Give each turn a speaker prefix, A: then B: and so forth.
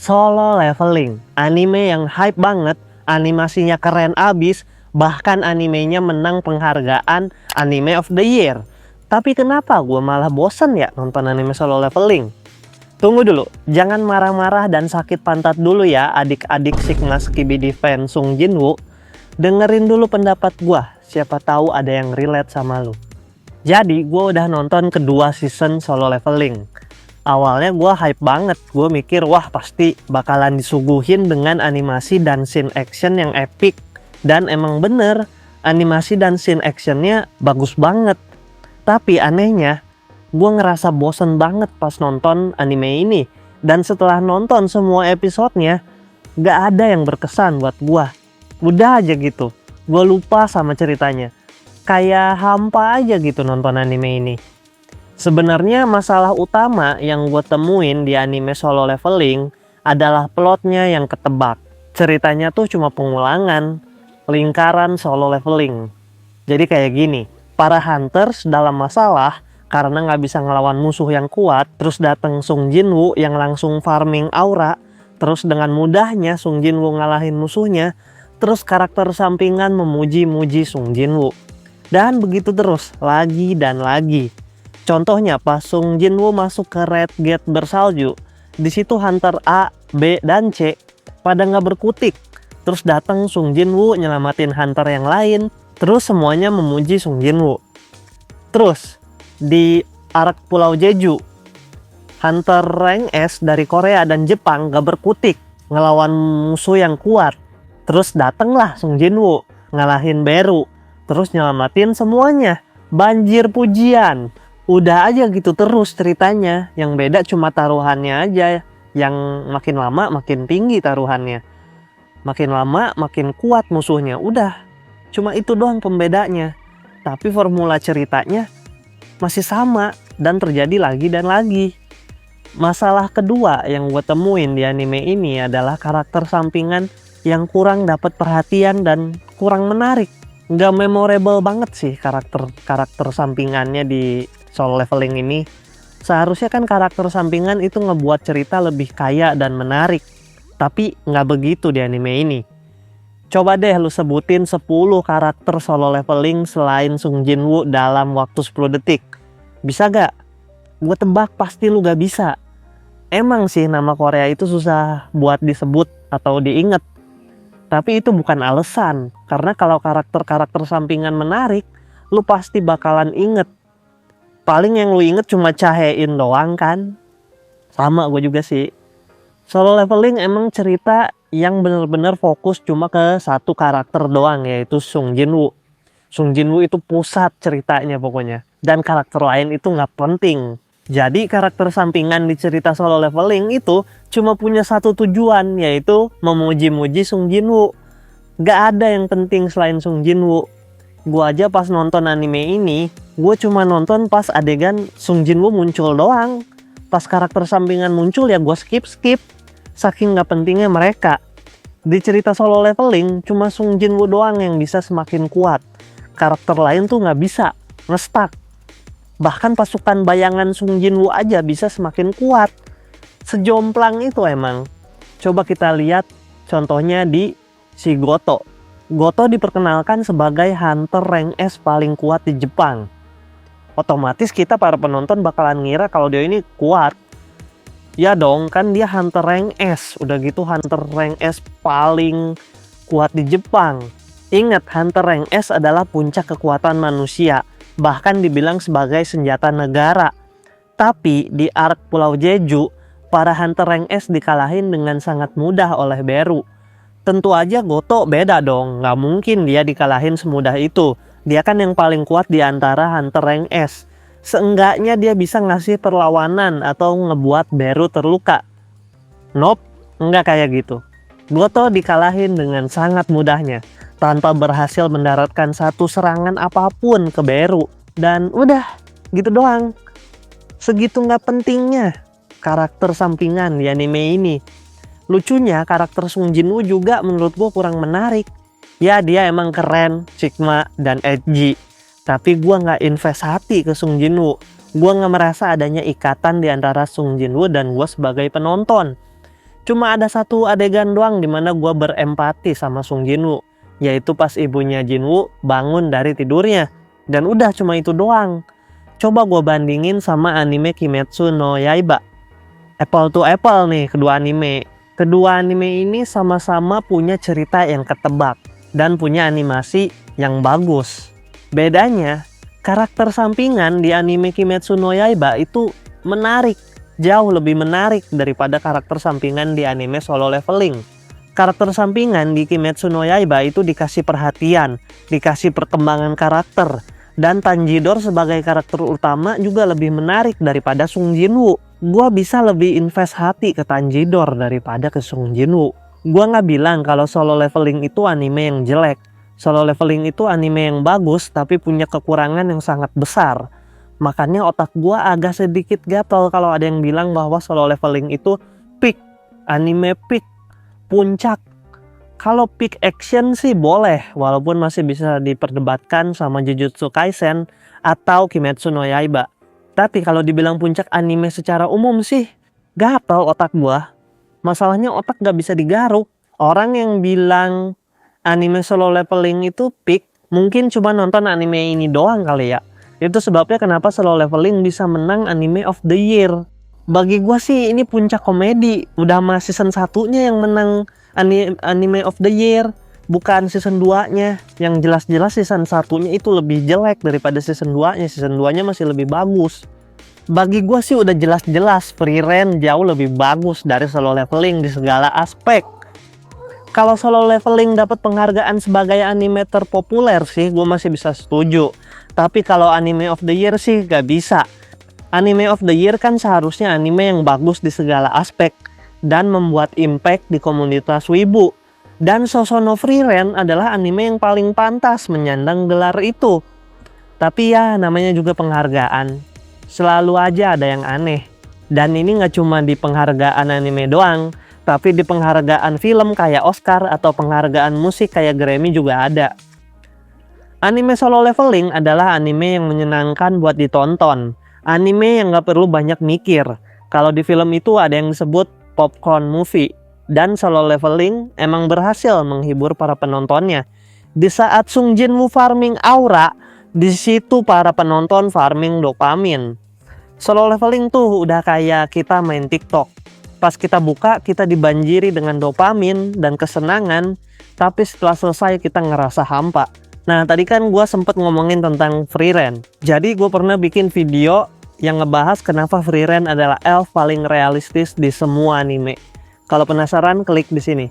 A: Solo Leveling, anime yang hype banget, animasinya keren abis, bahkan animenya menang penghargaan Anime of the Year. Tapi kenapa gue malah bosen ya nonton anime Solo Leveling? Tunggu dulu, jangan marah-marah dan sakit pantat dulu ya adik-adik Sigma Skibidi fan Sung Jinwoo. Dengerin dulu pendapat gue, siapa tahu ada yang relate sama lu. Jadi gue udah nonton kedua season Solo Leveling. Awalnya gue hype banget, gue mikir wah pasti bakalan disuguhin dengan animasi dan scene action yang epic. Dan emang bener, animasi dan scene actionnya bagus banget. Tapi anehnya, gue ngerasa bosen banget pas nonton anime ini. Dan setelah nonton semua episodenya, gak ada yang berkesan buat gue. Udah aja gitu, gue lupa sama ceritanya. Kayak hampa aja gitu nonton anime ini. Sebenarnya masalah utama yang gue temuin di anime Solo Leveling adalah plotnya yang ketebak. Ceritanya tuh cuma pengulangan, lingkaran Solo Leveling. Jadi kayak gini, para hunters dalam masalah karena nggak bisa ngelawan musuh yang kuat, terus datang Sung Jinwoo yang langsung farming aura, terus dengan mudahnya Sung Jinwoo ngalahin musuhnya, terus karakter sampingan memuji-muji Sung Jinwoo. Dan begitu terus, lagi dan lagi. Contohnya pas Sung Jinwoo masuk ke Red Gate bersalju, di situ hunter A, B, dan C pada nggak berkutik. Terus datang Sung Jinwoo nyelamatin hunter yang lain, terus semuanya memuji Sung Jinwoo. Terus di arc Pulau Jeju, hunter rank S dari Korea dan Jepang nggak berkutik ngelawan musuh yang kuat. Terus datanglah Sung Jinwoo ngalahin Beru, terus nyelamatin semuanya. Banjir pujian. Udah aja gitu terus ceritanya, yang beda cuma taruhannya aja, yang makin lama makin tinggi taruhannya, makin lama makin kuat musuhnya, udah cuma itu doang pembedanya. Tapi formula ceritanya masih sama dan terjadi lagi dan lagi. Masalah kedua yang gue temuin di anime ini adalah karakter sampingan yang kurang dapat perhatian dan kurang menarik. Nggak memorable banget sih karakter sampingannya di Solo Leveling ini. Seharusnya kan karakter sampingan itu ngebuat cerita lebih kaya dan menarik. Tapi nggak begitu di anime ini. Coba deh lu sebutin 10 karakter Solo Leveling selain Sung Jinwoo dalam waktu 10 detik. Bisa gak? Gue tebak pasti lu gak bisa. Emang sih nama Korea itu susah buat disebut atau diinget. Tapi itu bukan alasan. Karena kalau karakter-karakter sampingan menarik, lu pasti bakalan inget. Paling yang lu inget cuma Chae-in doang kan. Sama gue juga sih. Solo Leveling emang cerita yang bener-bener fokus cuma ke satu karakter doang, yaitu Sung Jinwoo. Sung Jinwoo itu pusat ceritanya pokoknya. Dan karakter lain itu nggak penting. Jadi karakter sampingan di cerita Solo Leveling itu cuma punya satu tujuan, yaitu memuji-muji Sung Jinwoo. Gak ada yang penting selain Sung Jinwoo. Gue aja pas nonton anime ini, gue cuma nonton pas adegan Sung Jinwoo muncul doang. Pas karakter sampingan muncul ya gue skip. Saking gak pentingnya mereka. Di cerita Solo Leveling, cuma Sung Jinwoo doang yang bisa semakin kuat. Karakter lain tuh gak bisa, ngestak. Bahkan pasukan bayangan Sung Jinwoo aja bisa semakin kuat. Sejomplang itu emang. Coba kita lihat contohnya di si Goto. Goto diperkenalkan sebagai hunter rank S paling kuat di Jepang. Otomatis kita para penonton bakalan ngira kalau dia ini kuat. Ya dong, kan dia hunter rank S. Udah gitu hunter rank S paling kuat di Jepang. Ingat, hunter rank S adalah puncak kekuatan manusia. Bahkan dibilang sebagai senjata negara. Tapi di arc Pulau Jeju, para hunter rank S dikalahin dengan sangat mudah oleh Beru. Tentu aja Goto beda dong, nggak mungkin dia dikalahin semudah itu. Dia kan yang paling kuat di antara hunter rank S. Seenggaknya dia bisa ngasih perlawanan atau ngebuat Beru terluka. Nope, nggak kayak gitu. Goto dikalahin dengan sangat mudahnya, tanpa berhasil mendaratkan satu serangan apapun ke Beru. Dan udah, gitu doang. Segitu nggak pentingnya karakter sampingan di anime ini. Lucunya karakter Sung Jinwoo juga menurut gue kurang menarik. Ya dia emang keren, Sigma, dan edgy. Tapi gue gak invest hati ke Sung Jinwoo. Gue gak merasa adanya ikatan di antara Sung Jinwoo dan gue sebagai penonton. Cuma ada satu adegan doang dimana gue berempati sama Sung Jinwoo, yaitu pas ibunya Jinwoo bangun dari tidurnya. Dan udah cuma itu doang. Coba gue bandingin sama anime Kimetsu no Yaiba. Apple to apple nih kedua anime. Kedua anime ini sama-sama punya cerita yang ketebak dan punya animasi yang bagus. Bedanya, karakter sampingan di anime Kimetsu no Yaiba itu menarik. Jauh lebih menarik daripada karakter sampingan di anime Solo Leveling. Karakter sampingan di Kimetsu no Yaiba itu dikasih perhatian, dikasih perkembangan karakter. Dan Tanjidor sebagai karakter utama juga lebih menarik daripada Sung Jinwoo. Gua bisa lebih invest hati ke Tanjidor daripada ke Sung Jinwoo. Gua nggak bilang kalau Solo Leveling itu anime yang jelek. Solo Leveling itu anime yang bagus tapi punya kekurangan yang sangat besar. Makanya otak gua agak sedikit gatel kalau ada yang bilang bahwa Solo Leveling itu peak, anime peak, puncak. Kalau peak action sih boleh, walaupun masih bisa diperdebatkan sama Jujutsu Kaisen atau Kimetsu no Yaiba. Tapi kalau dibilang puncak anime secara umum sih gatel otak gua. Masalahnya otak gak bisa digaruk. Orang yang bilang anime Solo Leveling itu peak mungkin cuma nonton anime ini doang kali ya. Itu sebabnya kenapa Solo Leveling bisa menang anime of the year. Bagi gue sih ini puncak komedi. Udah sama season 1-nya yang menang anime of the year. Bukan season 2-nya. Yang jelas-jelas season 1-nya itu lebih jelek daripada season 2-nya. Season 2-nya masih lebih bagus. Bagi gue sih udah jelas-jelas Frieren jauh lebih bagus dari Solo Leveling di segala aspek. Kalau Solo Leveling dapat penghargaan sebagai anime terpopuler sih gue masih bisa setuju. Tapi kalau anime of the year sih gak bisa. Anime of the year kan seharusnya anime yang bagus di segala aspek dan membuat impact di komunitas wibu. Dan Sosono Frieren adalah anime yang paling pantas menyandang gelar itu. Tapi ya namanya juga penghargaan. Selalu aja ada yang aneh. Dan ini gak cuma di penghargaan anime doang, tapi di penghargaan film kayak Oscar atau penghargaan musik kayak Grammy juga ada. Anime Solo Leveling adalah anime yang menyenangkan buat ditonton. Anime yang gak perlu banyak mikir. Kalau di film itu ada yang disebut popcorn movie. Dan Solo Leveling emang berhasil menghibur para penontonnya. Di saat Sung Jinwoo farming aura, di situ para penonton farming dopamin. Solo Leveling tuh udah kayak kita main TikTok. Pas kita buka, kita dibanjiri dengan dopamin dan kesenangan. Tapi setelah selesai kita ngerasa hampa. Nah tadi kan gue sempet ngomongin tentang Frieren. Jadi gue pernah bikin video yang ngebahas kenapa Frieren adalah elf paling realistis di semua anime. Kalau penasaran klik di sini.